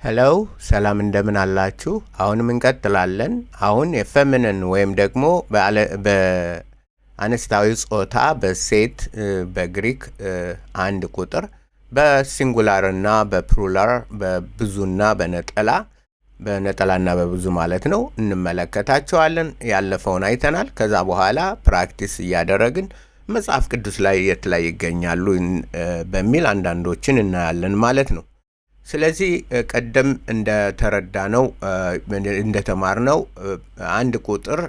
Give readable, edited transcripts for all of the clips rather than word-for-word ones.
ሄሎ ሰላም እንደምን አላችሁ? አሁንም እንቀጥላለን። አሁን የፌሚኒን ወይም ደግሞ በአነስታዊ ጾታ በሴት በግሪክ አንድ ቁጥር በሲንጉላር እና በፕሉራል በብዙና በነጠላና በብዙ ማለት ነው እንመለከታቸዋለን። ያለፈውን አይተናል። ከዛ በኋላ ፕራክቲስ እያደረግን መጽሐፍ ቅዱስ ላይ የት ላይ ይገኛሉ በሚል አንዳንዶችን እናያለን ማለት ነው። ስለዚህ ቀደም እንደተረዳነው እንደተማርነው አንድ ቁጥር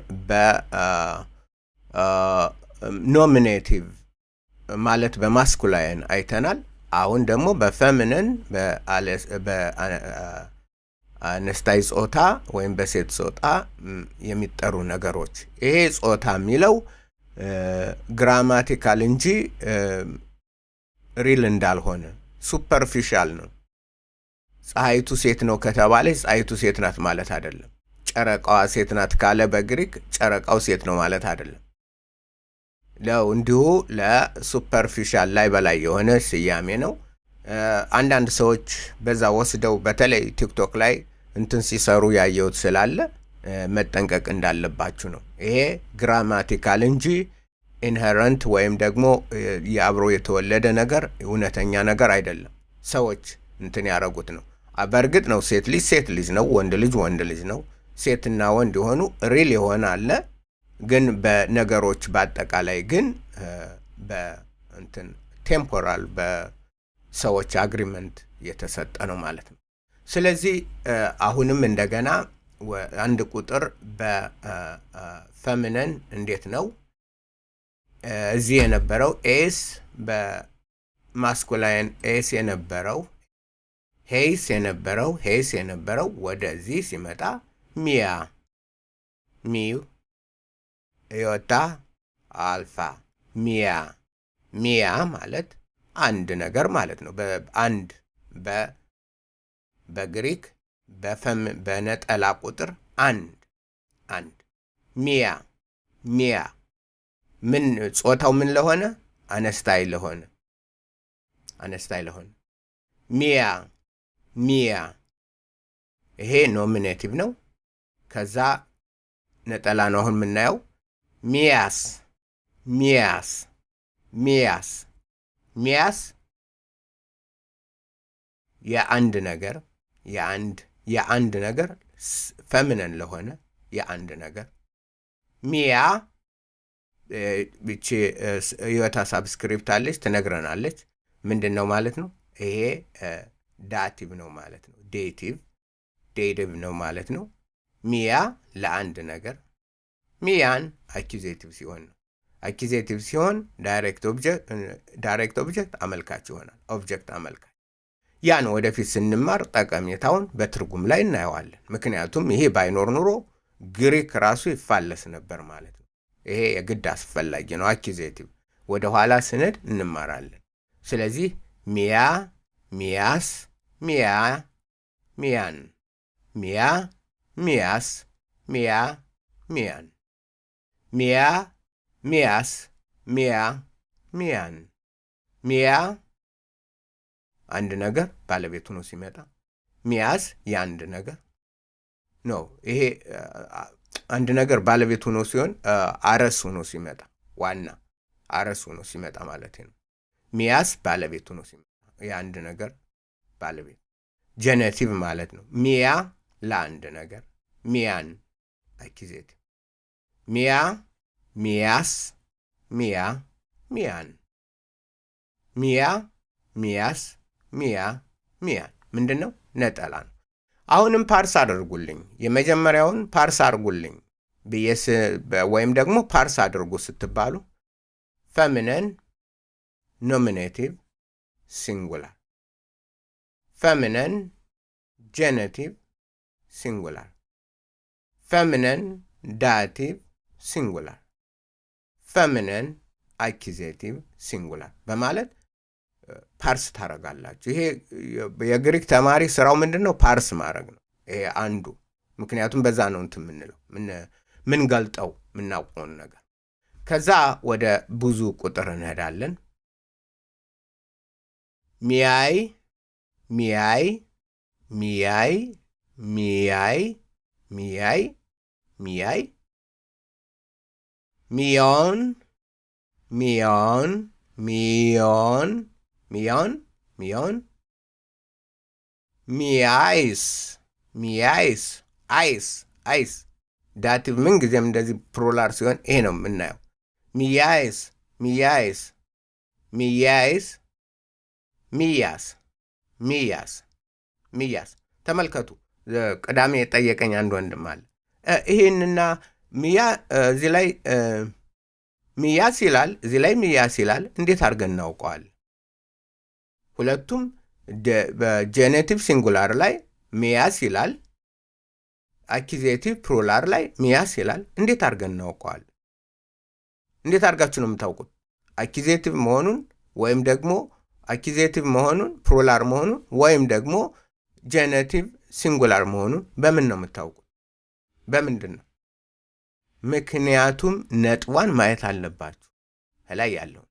በኖሚኔቲቭ ማለት በማስኩላይን አይተናል። አሁን ደግሞ በፌሚኒን በአነስታይ ጾታ ወይም በሴት ጾታ የሚጠሩ ነገሮች ይሄ ጾታ የሚለው ግራማቲካል እንጂ ሪል እንዳልሆነ ሱፐርፊሻል ነው። ፀሐይቱ ሴት ነው ከተባለች ፀሐይቱ ሴት ናት ማለት አይደለም። ጨረቃዋ ሴት ናት ካለ በግሪክ ጨረቃው ሴት ነው ማለት አይደለም። እንዲሁ ለሱፐርፊሻል ላይ በላይ የሆነ ስያሜ ነው። አንዳንድ ሰዎች በዛ ወስደው በተለይ ቲክቶክ ላይ እንትን ሲሰሩ ያየሁት ስላለ መጠንቀቅ እንዳለባችሁ ነው። ይሄ ግራማቲካል እንጂ ኢንሄረንት ወይም ደግሞ የአብሮ የተወለደ ነገር እውነተኛ ነገር አይደለም። ሰዎች እንትን ያደረጉት ነው። በእርግጥ ነው ሴት ልጅ ነው፣ ወንድ ልጅ ነው። ሴትና ወንድ የሆኑ ሪል የሆነ አለ። ግን በነገሮች በአጠቃላይ ግን በእንትን ቴምፖራል በሰዎች አግሪመንት የተሰጠ ነው ማለት ነው። ስለዚህ አሁንም እንደገና አንድ ቁጥር በፌሚኒን እንዴት ነው እዚህ የነበረው ኤስ በማስኩላይን ኤስ የነበረው ሄይስ የነበረው ወደዚህ ሲመጣ ሚው ዮታ አልፋ ሚያ ማለት አንድ ነገር ማለት ነው። በአንድ በግሪክ በነጠላ ቁጥር አንድ ሚያ ምን ጾታው ምን ለሆነ አነስታይ ለሆነ ሚያ ይሄ ኖሚኔቲቭ ነው። ከዛ ነጠላ ነው አሁን የምናየው። ሚያስ የአንድ ነገር ፌሚኒን ለሆነ የአንድ ነገር ሚያ ብቻ ህይወታ ሳብስክሪፕት አለች ትነግረናለች ምንድን ነው ማለት ነው። ይሄ ዳቲቭ ነው ማለት ነው። ዴቲቭ ነው ማለት ነው። ሚያ ለአንድ ነገር፣ ሚያን አኪዜቲቭ ሲሆን ነው። አኪዜቲቭ ሲሆን ዳይሬክት ኦብጀክት አመልካች ይሆናል። ኦብጀክት አመልካች ያን ወደፊት ስንማር ጠቀሜታውን በትርጉም ላይ እናየዋለን። ምክንያቱም ይሄ ባይኖር ኑሮ ግሪክ ራሱ ይፋለስ ነበር ማለት ነው። ይሄ የግድ አስፈላጊ ነው። አኪዜቲቭ ወደ ኋላ ስንድ እንማራለን። ስለዚህ ሚያስ ሚያን ሚያስ ሚያ አንድ ነገር ባለቤቱ ነው ሲመጣ፣ ሚያስ የአንድ ነገር ነው። ይሄ አንድ ነገር ባለቤቱ ነው ሲሆን አረስ ሆኖ ሲመጣ ዋና አረስ ሆኖ ሲመጣ ማለት ነው። ሚያስ ባለቤቱ ነው ሲመጣ የአንድ ነገር ባለቤት ጄኔቲቭ ማለት ነው። ሚያ ለአንድ ነገር፣ ሚያን አኪዜቲቭ። ሚያስ ሚያን ሚያን ምንድን ነው? ነጠላ ነው። አሁንም ፓርስ አድርጉልኝ፣ የመጀመሪያውን ፓርስ አድርጉልኝ ብዬስ ወይም ደግሞ ፓርስ አድርጉ ስትባሉ ፌሚኒን ኖሚኔቲቭ ሲንጉላር፣ ፌሚኒን ጄኔቲቭ ሲንጉላር፣ ፌሚኒን ዳቲቭ ሲንጉላር፣ ፌሚኒን አኪዜቲቭ ሲንጉላር በማለት ፓርስ ታረጋላችሁ። ይሄ የግሪክ ተማሪ ስራው ምንድን ነው? ፓርስ ማድረግ ነው። ይሄ አንዱ ምክንያቱም በዛ ነው እንትን የምንለው ምን ገልጠው የምናውቀውን ነገር። ከዛ ወደ ብዙ ቁጥር እንሄዳለን። ሚያይ ሚያይ ሚያይ ሚያይ ሚያይ ሚዮን ሚዮን ሚዮን ሚዮን ሚዮን ሚያይስ ሚያይስ አይስ አይስ ዳቲቭ ምን ጊዜም እንደዚህ ፕሉራል ሲሆን ይሄ ነው የምናየው። ሚያይስ ሚያይስ ሚያይስ ሚያስ ሚያስ ሚያስ ተመልከቱ። ቅዳሜ የጠየቀኝ አንድ ወንድም አለ። ይሄንና ሚያ እዚህ ላይ ሚያስ ይላል፣ እዚህ ላይ ሚያስ ይላል። እንዴት አድርገን እናውቀዋል? ሁለቱም በጄኔቲቭ ሲንጉላር ላይ ሚያስ ይላል፣ አኪዜቲቭ ፕሉራል ላይ ሚያስ ይላል። እንዴት አድርገን እናውቀዋል? እንዴት አድርጋችሁ ነው የምታውቁት? አኪዜቲቭ መሆኑን ወይም ደግሞ አኪዜቲቭ መሆኑን ፕሉራል መሆኑን ወይም ደግሞ ጄኔቲቭ ሲንጉላር መሆኑን በምን ነው የምታውቁት? በምንድን ነው? ምክንያቱም ነጥቧን ማየት አለባችሁ። ላይ ያለው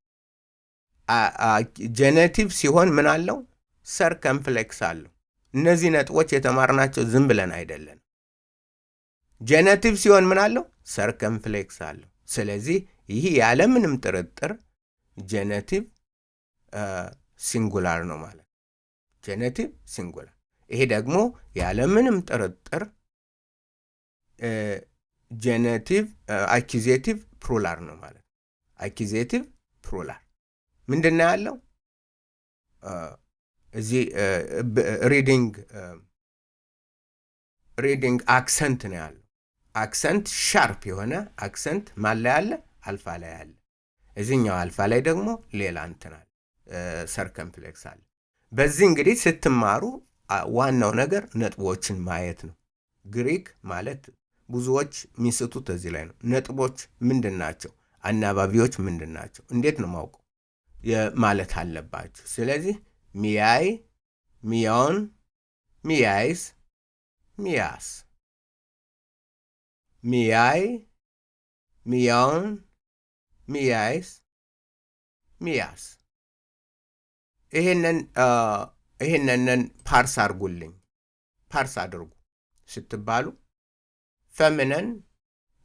ጄኔቲቭ ሲሆን ምን አለው? ሰርከምፍሌክስ አለው። እነዚህ ነጥቦች የተማርናቸው ዝም ብለን አይደለም። ጄኔቲቭ ሲሆን ምን አለው? ሰርከምፍሌክስ አለው። ስለዚህ ይህ ያለምንም ጥርጥር ጄኔቲቭ ሲንጉላር ነው ማለት። ጄኔቲቭ ሲንጉላር። ይሄ ደግሞ ያለምንም ጥርጥር ጄኔቲቭ አኪዜቲቭ ፕሉራል ነው ማለት። አኪዜቲቭ ፕሉራል ምንድን ነው ያለው? እዚህ ሪዲንግ አክሰንት ነው ያለው። አክሰንት ሻርፕ የሆነ አክሰንት ማን ላይ አለ? አልፋ ላይ አለ። እዚህኛው አልፋ ላይ ደግሞ ሌላ እንትን አለ፣ ሰርከምፍሌክስ አለ። በዚህ እንግዲህ ስትማሩ ዋናው ነገር ነጥቦችን ማየት ነው። ግሪክ ማለት ብዙዎች የሚስቱት እዚህ ላይ ነው። ነጥቦች ምንድን ናቸው? አናባቢዎች ምንድን ናቸው? እንዴት ነው ማውቀው ማለት አለባችሁ። ስለዚህ ሚያይ፣ ሚዮን፣ ሚያይስ፣ ሚያስ፣ ሚያይ፣ ሚዮን፣ ሚያይስ፣ ሚያስ። ይሄንን ፓርስ አድርጉልኝ፣ ፓርስ አድርጉ ስትባሉ ፌሚኒን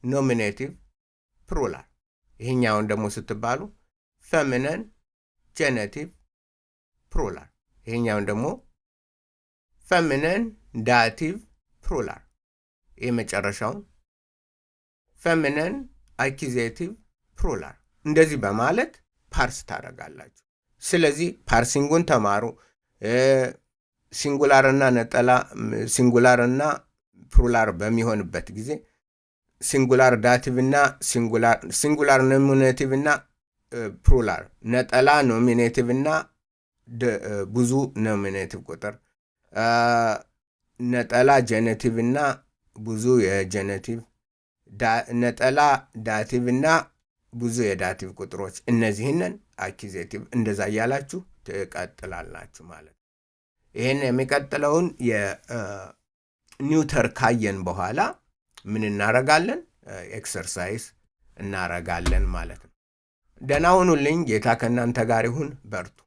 ኖሚኔቲቭ ፕሉራል። ይሄኛውን ደግሞ ስትባሉ ፌሚኒን ጄኔቲቭ ፕሉራል። ይሄኛውን ደግሞ ፌሚኒን ዳቲቭ ፕሉራል። ይሄ መጨረሻውን ፌሚኒን አኪዜቲቭ ፕሉራል። እንደዚህ በማለት ፓርስ ታደርጋላችሁ። ስለዚህ ፓርሲንጉን ተማሩ። ሲንጉላርና ነጠላ ሲንጉላርና ፕሉራል በሚሆንበት ጊዜ ሲንጉላር ዳቲቭና ሲንጉላር ኖሚኔቲቭና ፕሉራል፣ ነጠላ ኖሚኔቲቭና ብዙ ኖሚኔቲቭ ቁጥር፣ ነጠላ ጄኔቲቭና ብዙ የጄኔቲቭ፣ ነጠላ ዳቲቭና ብዙ የዳቲቭ ቁጥሮች፣ እነዚህንን አኪዜቲቭ፣ እንደዛ እያላችሁ ትቀጥላላችሁ ማለት። ይህን የሚቀጥለውን የኒውተር ካየን በኋላ ምን እናረጋለን? ኤክሰርሳይዝ እናረጋለን ማለት ነው። ደህና ሁኑልኝ። ጌታ ከእናንተ ጋር ይሁን። በርቱ።